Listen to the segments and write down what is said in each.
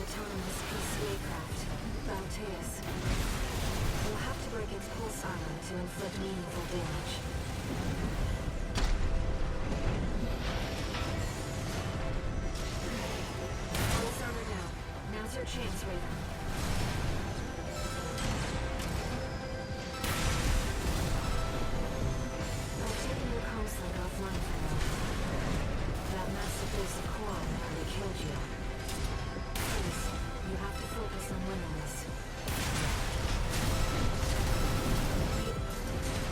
autonomous PCA craft, Balteus. We'll have to break its pulse armor to inflict meaningful damage. Pulse armor down. Now's your chance, Raven. I've taken your comms link offline for now. That massive base of Quad already killed you. Please, you have to focus on winning this.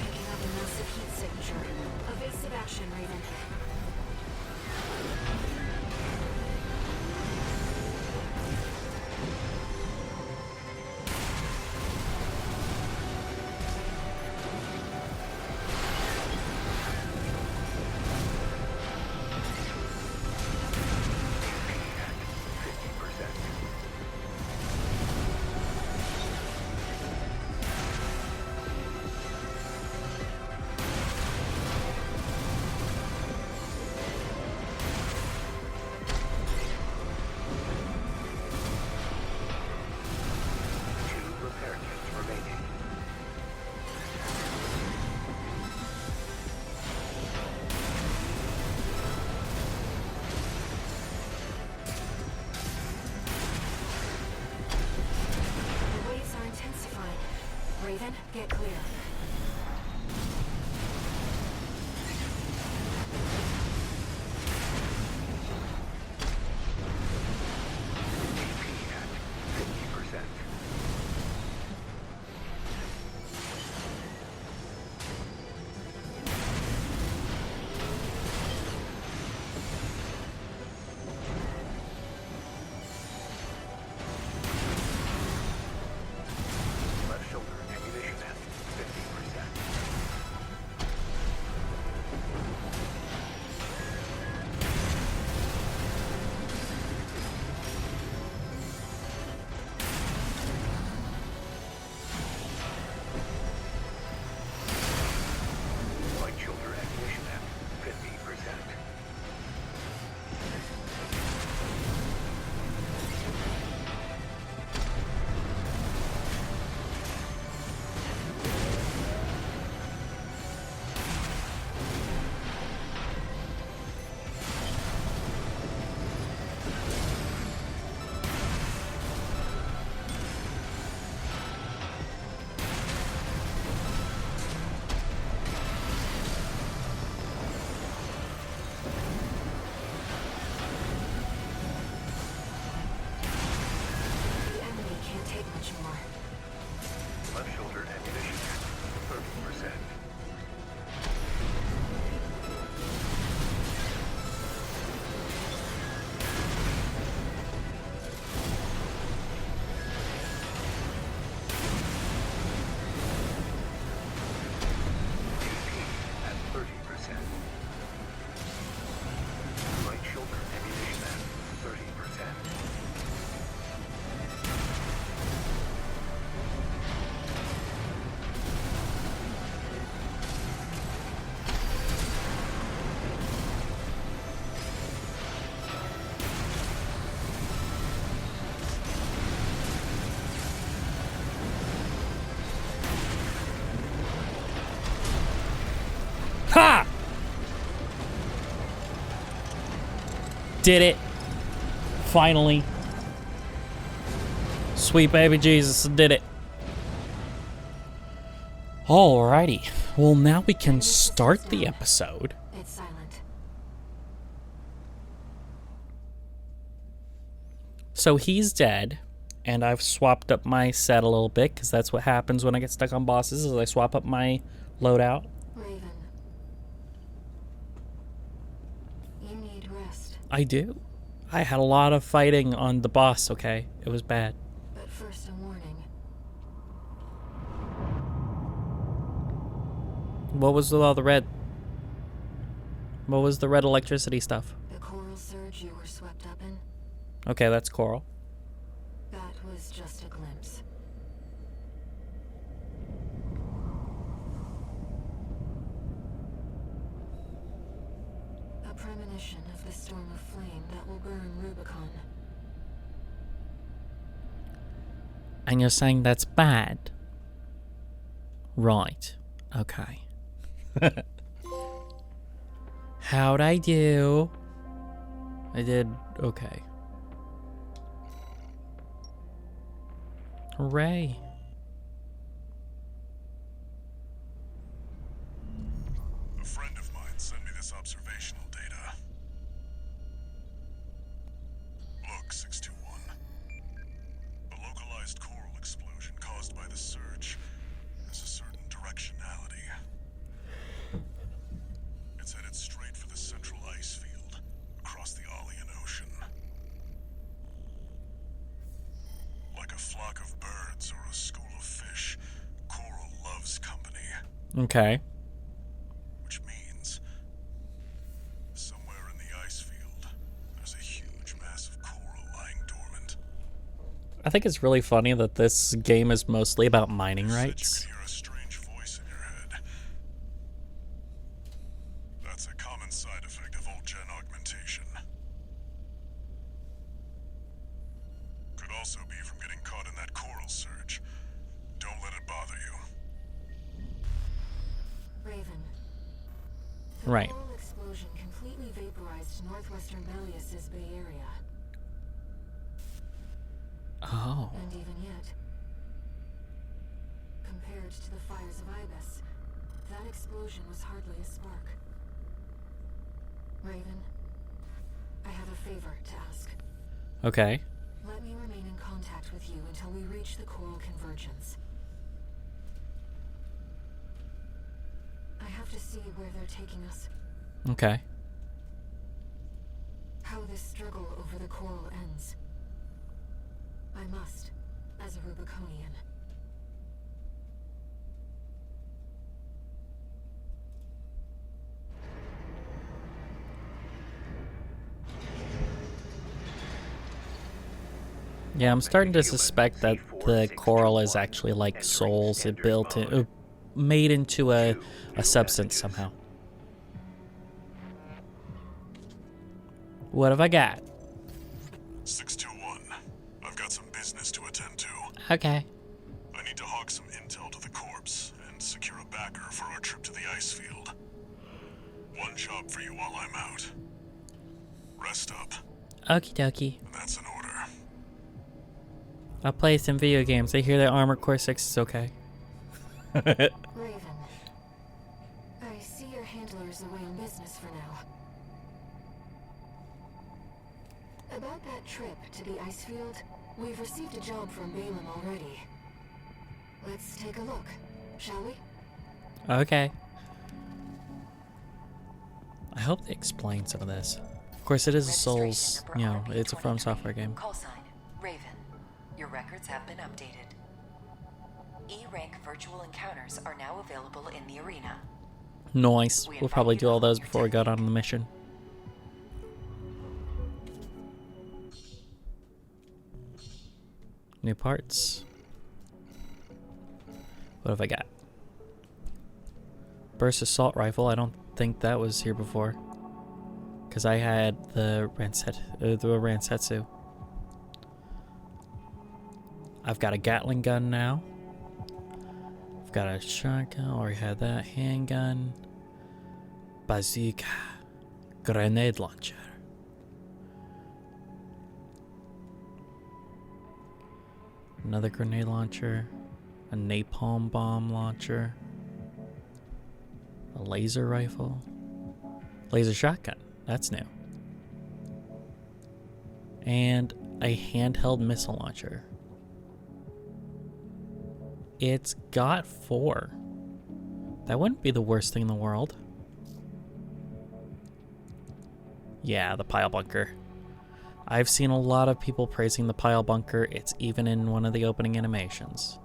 Picking up a massive heat signature. Evasive action, Raven. Raven, get clear. Ha! Did it. Finally. Sweet baby Jesus did it. Alrighty. Well, now we can start the episode. It's silent. So he's dead, and I've swapped up my set a little bit, because that's what happens when I get stuck on bosses, is I swap up my loadout. Raven. You need rest. I do. I had a lot of fighting on the boss, okay? It was bad. But first, a warning. What was with all the red? What was the red electricity stuff? The coral surge you were swept up in? Okay, that's coral. That was just a glimpse. A premonition of the storm of flame that will burn Rubicon. And you're saying that's bad? Right. Okay. How'd I do? I did okay. Hooray. A friend of mine sent me this observational data. Look, 621. A localized coral explosion caused by the surge has a certain directionality. It's headed straight for the central ice field across the Aalian Ocean. Like a flock of birds or a school of fish, coral loves company. Okay. Which means somewhere in the ice field, there's a huge mass of coral lying dormant. I think it's really funny that this game is mostly about mining You said rights. you could hear a strange voice in your head. That's a common side effect of old-gen augmentation. Could also be from getting caught in that coral surge. Don't let it bother you. Raven. The Right. coral explosion completely vaporized northwestern Belius's Bay Area. Oh. And even yet, compared to the fires of Ibis, that explosion was hardly a spark. Raven, I have a favor to ask. Okay. Let me remain in contact with you until we reach the coral convergence. I have to see where they're taking us, Okay. how this struggle over the coral ends. I must, as a Rubiconian. Yeah, I'm starting to suspect that the coral is actually like souls it built in, made into a substance somehow. What have I got? 621. I've got some business to attend to. Okay. I need to hawk some intel to the corpse and secure a backer for our trip to the ice field. One job for you while I'm out. Rest up, Okie dokie. and that's an order. I'll play some video games. I hear that Armored Core 6 is okay. Raven, I see your handler's away on business for now. About that trip to the ice field, we've received a job from Balaam already. Let's take a look, shall we? Okay. I hope they explain some of this. Of course, it is a Souls, you know, it's a From Software game. Call sign, Raven. Your records have been updated. E-rank virtual encounters are now available in the arena. Nice. We'll probably do all those before we got on the mission. New parts. What have I got? Burst assault rifle. I don't think that was here before. Because I had the Ransetsu. I've got a Gatling gun now. I've got a shotgun. Already had that. Handgun. Bazooka. Grenade launcher. Another grenade launcher. A napalm bomb launcher. A laser rifle. Laser shotgun. That's new. And a handheld missile launcher. It's got 4. That wouldn't be the worst thing in the world. Yeah, the pile bunker. I've seen a lot of people praising the pile bunker. It's even in one of the opening animations.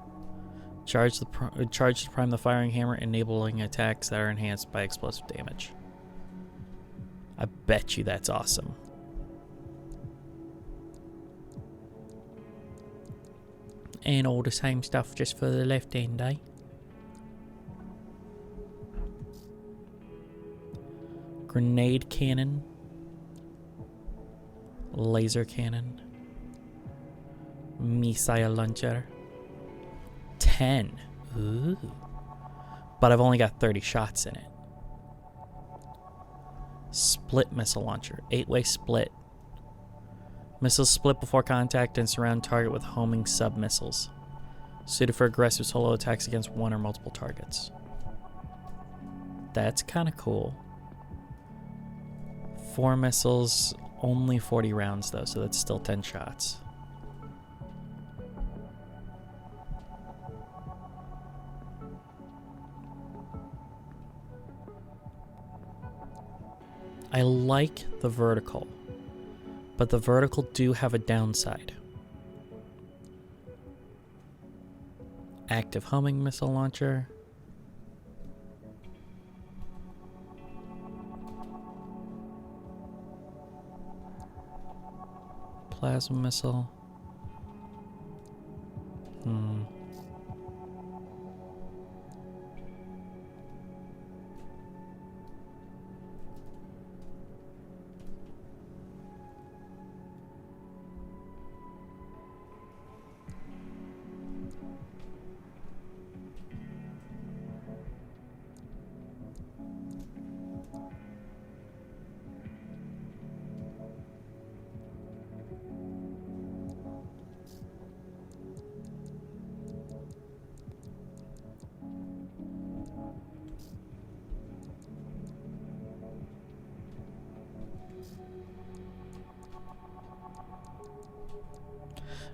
Charge to prime the firing hammer, enabling attacks that are enhanced by explosive damage. I bet you that's awesome. And all the same stuff just for the left end, eh? Grenade cannon. Laser cannon. Missile launcher. 10. Ooh. But I've only got 30 shots in it. Split missile launcher. 8-way split. Missiles split before contact and surround target with homing sub-missiles. Suited for aggressive solo attacks against one or multiple targets. That's kind of cool. 4 missiles, only 40 rounds though, so that's still 10 shots. I like the vertical, but the vertical do have a downside. Active homing missile launcher. Plasma missile.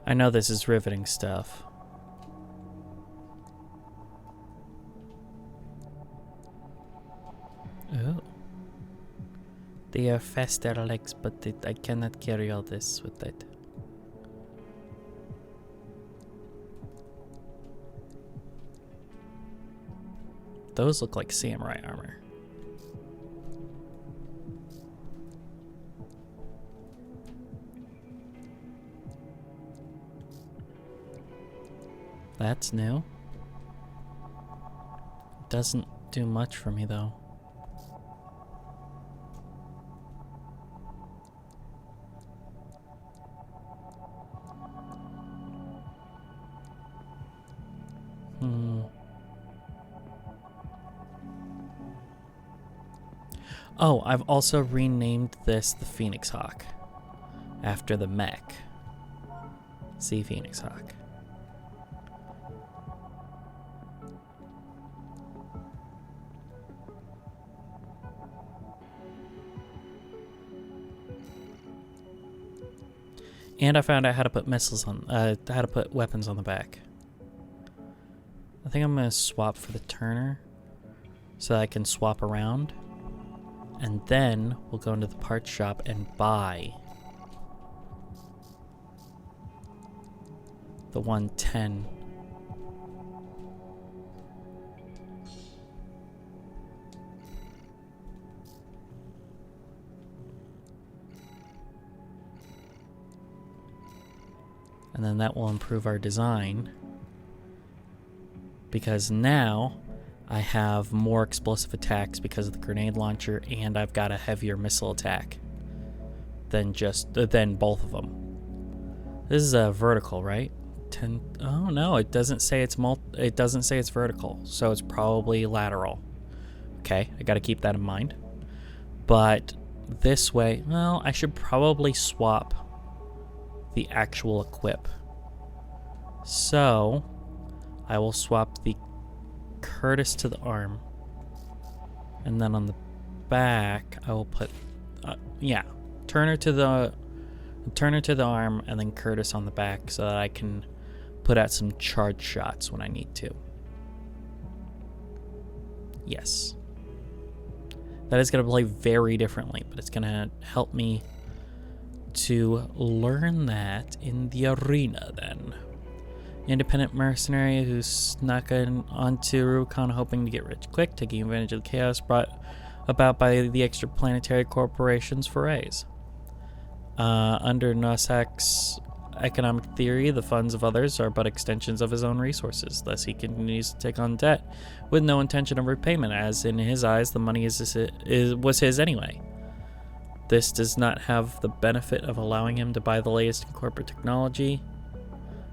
I know this is riveting stuff. Oh. They are faster legs, but I cannot carry all this with it. Those look like samurai armor. That's new. Doesn't do much for me though. Oh, I've also renamed this the Phoenix Hawk after the mech. See, Phoenix Hawk. And I found out how to put missiles on, how to put weapons on the back. I think I'm gonna swap for the Turner so that I can swap around. And then we'll go into the parts shop and buy the 110. And then that will improve our design, because now I have more explosive attacks because of the grenade launcher, and I've got a heavier missile attack than both of them. This is a vertical, right? 10. Oh no, it doesn't say it's it doesn't say it's vertical, so it's probably lateral. Okay, I got to keep that in mind. But this way, well, I should probably swap the actual equip. So I will swap the Curtis to the arm, and then on the back I will put Turner to the arm, and then Curtis on the back, so that I can put out some charge shots when I need to. Yes, that is going to play very differently, but it's going to help me to learn that in the arena then. Independent mercenary who snuck onto Rubicon hoping to get rich quick, taking advantage of the chaos brought about by the extraplanetary corporations' forays. Under Nosek's economic theory, the funds of others are but extensions of his own resources. Thus, he continues to take on debt with no intention of repayment, as in his eyes the money was his anyway. This does not have the benefit of allowing him to buy the latest in corporate technology,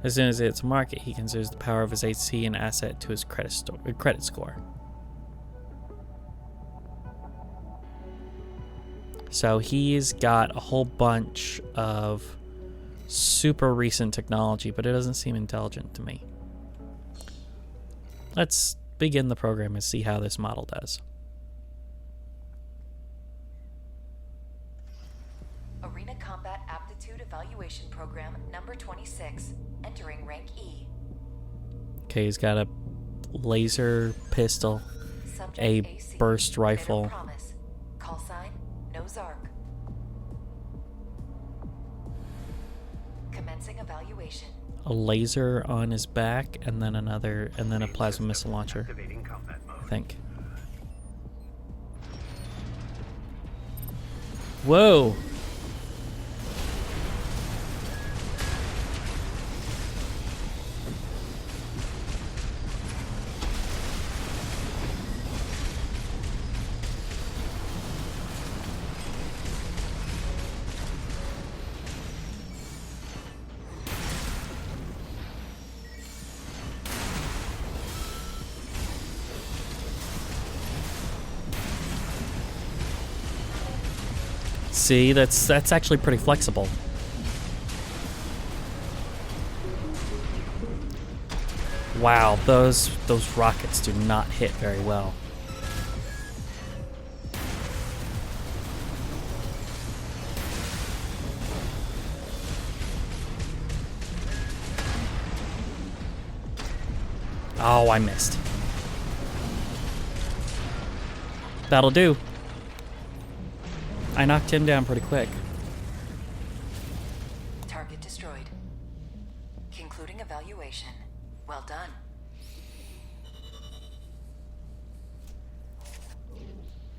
As soon as it hits the market, he considers the power of his AC an asset to his credit score. So he's got a whole bunch of super recent technology, but it doesn't seem intelligent to me. Let's begin the program and see how this model does. Arena Combat Aptitude Evaluation Program number 26, entering rank E. Okay, he's got a laser pistol, Subject a AC, burst Beta rifle, Promise. Call sign, Nozark. Commencing evaluation. a laser on his back, and then a plasma missile launcher, I think. Whoa! See, that's actually pretty flexible. Wow, those rockets do not hit very well. Oh, I missed. That'll do. I knocked him down pretty quick. Target destroyed. Concluding evaluation. Well done.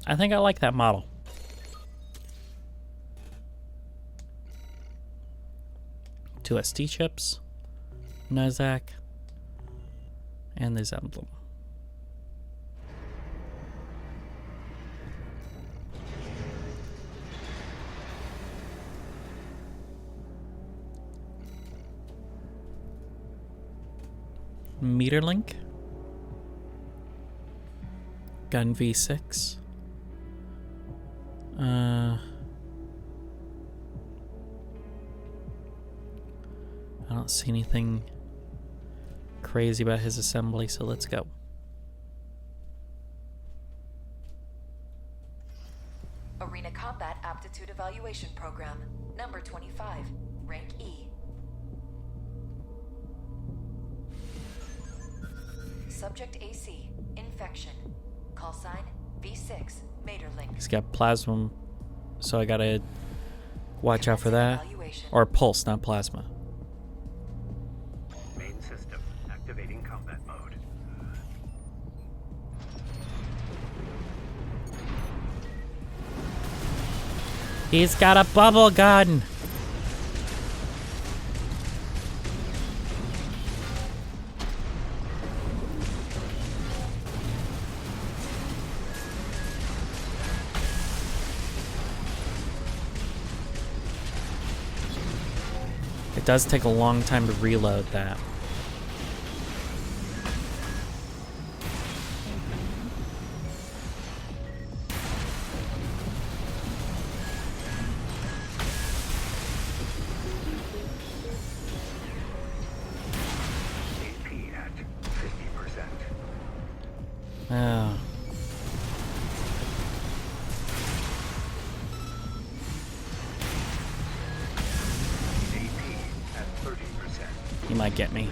I think I like that model. Two SD chips, Nozak, and this emblem. Meterlink, Gun V6. I don't see anything crazy about his assembly, so let's go. Arena Combat Aptitude Evaluation Program, number 25, rank E. Subject AC, infection. Call sign, V6, Materlink. He's got plasma, so I gotta watch out for that. Evaluation. Or pulse, not plasma. Main system activating combat mode. He's got a bubble gun! It does take a long time to reload that. AP at 50%. Oh. AP at 30%. He might get me.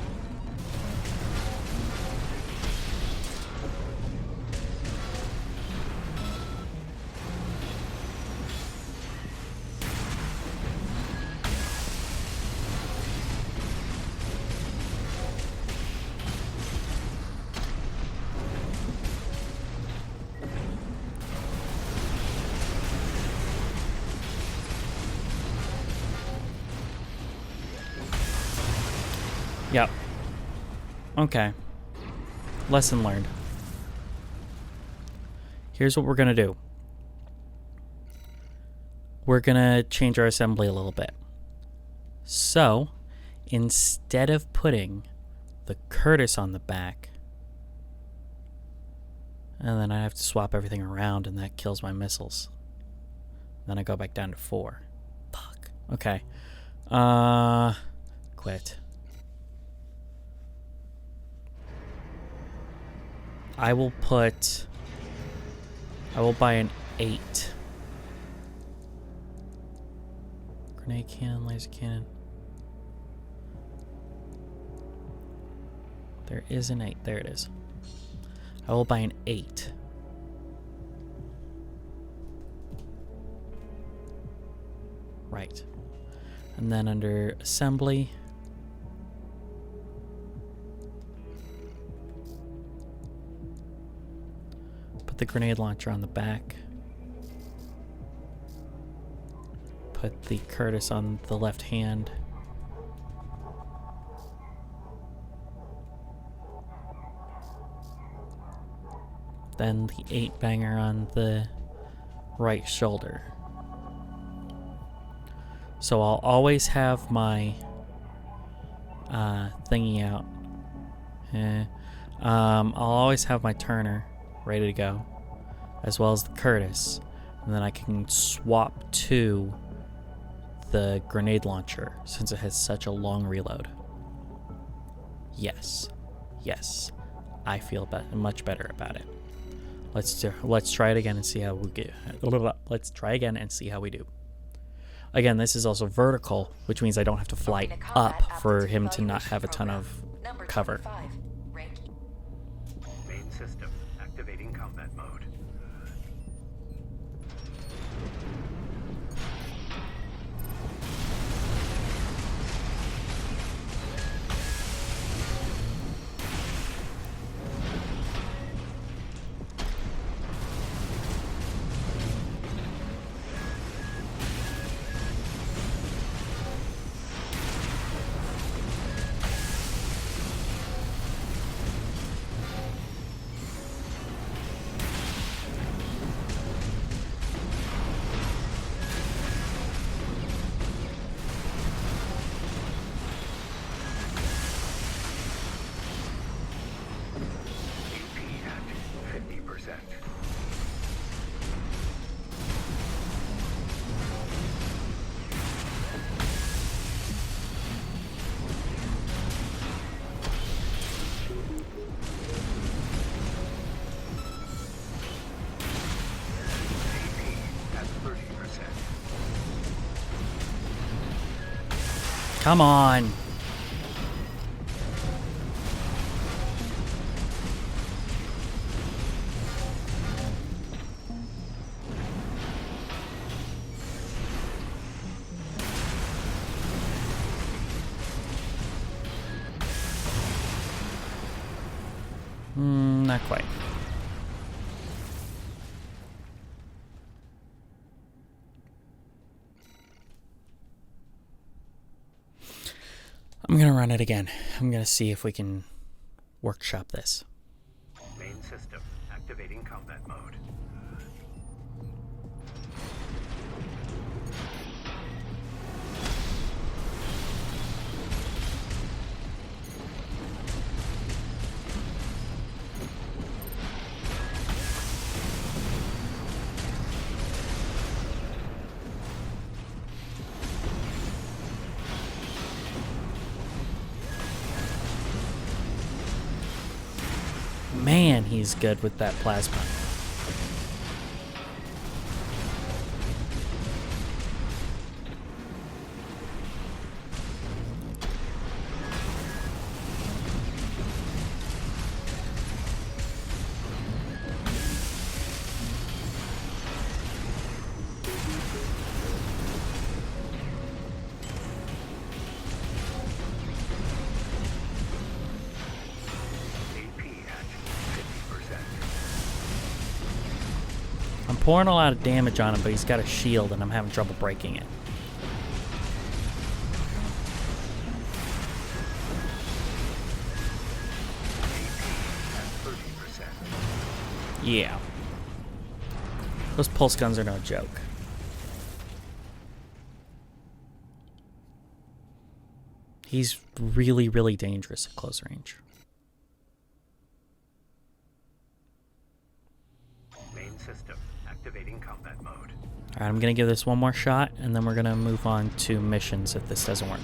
Yep. Okay. Lesson learned. Here's what we're gonna do. We're gonna change our assembly a little bit. So, instead of putting the Curtis on the back, and then I have to swap everything around, and that kills my missiles. Then I go back down to 4. Fuck. Okay. Quit. I will buy an 8. Grenade cannon, laser cannon. There is an 8. There it is. I will buy an 8. Right. And then under assembly, put the grenade launcher on the back. Put the Curtis on the left hand. Then the 8-banger on the right shoulder. So I'll always have my thingy out. I'll always have my Turner ready to go, as well as the Curtis, and then I can swap to the grenade launcher since it has such a long reload. Yes, I feel much better about it. Let's try it again and see how we get. Let's try again and see how we do. Again, this is also vertical, which means I don't have to fly up for him to not have a ton of cover. Main system activating combat mode. Come on. Not quite. I'm gonna run it again. I'm gonna see if we can workshop this. Main system activating combat mode. Man, he's good with that plasma. I'm pouring a lot of damage on him, but he's got a shield and I'm having trouble breaking it. Yeah. Those pulse guns are no joke. He's really, really dangerous at close range. Main system activating combat mode. Alright, I'm going to give this one more shot, and then we're going to move on to missions if this doesn't work.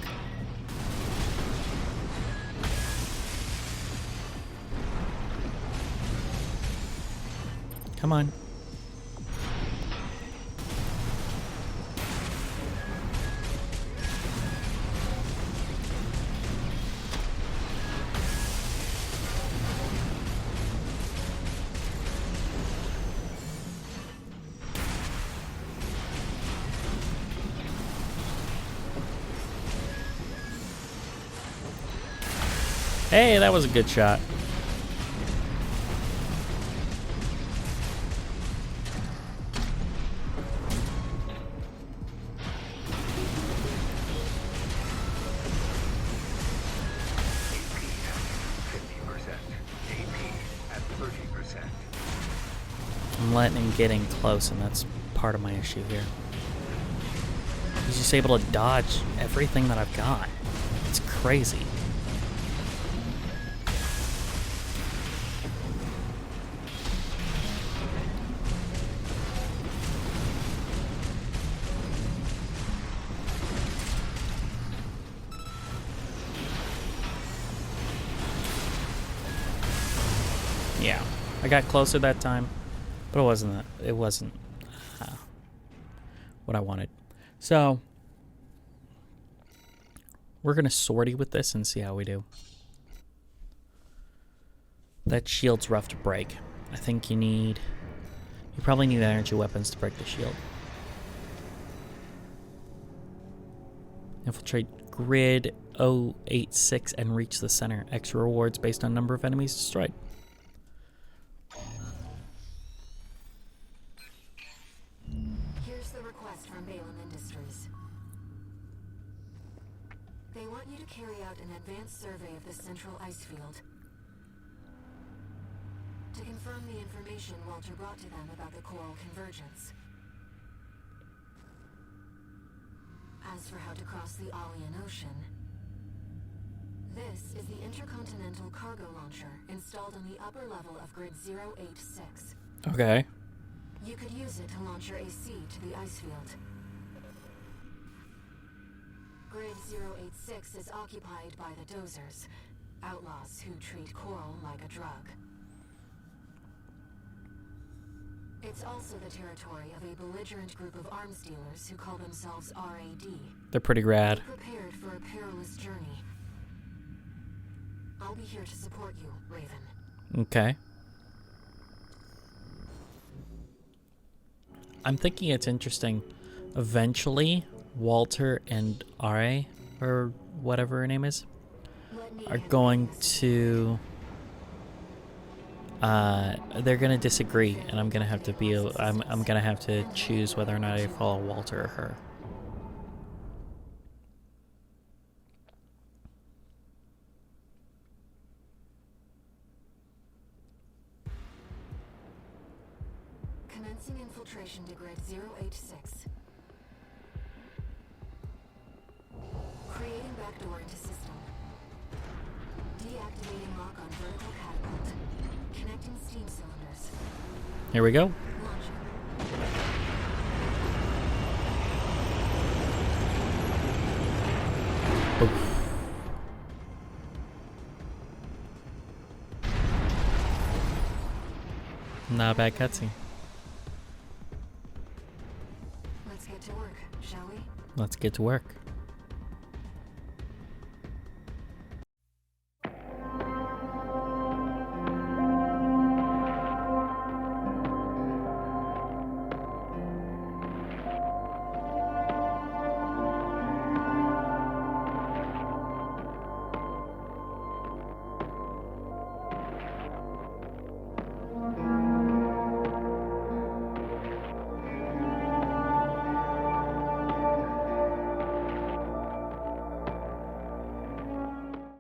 Come on. Hey, that was a good shot. I'm letting him get in close, and that's part of my issue here. He's just able to dodge everything that I've got. It's crazy. Yeah, I got closer that time, but it wasn't what I wanted. So we're gonna sortie with this and see how we do. That shield's rough to break. I think you probably need energy weapons to break the shield. Infiltrate grid 086 and reach the center. Extra rewards based on number of enemies destroyed. Here's the request from Balin Industries. They want you to carry out an advanced survey of the central ice field to confirm the information Walter brought to them about the coral convergence. As for how to cross the Alian Ocean, this is the intercontinental cargo launcher installed on the upper level of grid 086. Okay. You could use it to launch your AC to the ice field. Grid 086 is occupied by the Dozers, outlaws who treat coral like a drug. It's also the territory of a belligerent group of arms dealers who call themselves RAD. They're pretty rad. Be prepared for a perilous journey. I'll be here to support you, Raven. Okay. I'm thinking it's interesting. Eventually, Walter and Ra, or whatever her name is, are going to... they're gonna disagree, and I'm gonna have to be. I'm gonna have to choose whether or not I follow Walter or her. Commencing infiltration to grid 086. Creating backdoor into system. Deactivating lock on vertical catapult. Connecting steam cylinders. Here we go. Launching. Oof. Not a bad cutscene. Let's get to work, shall we? Let's get to work.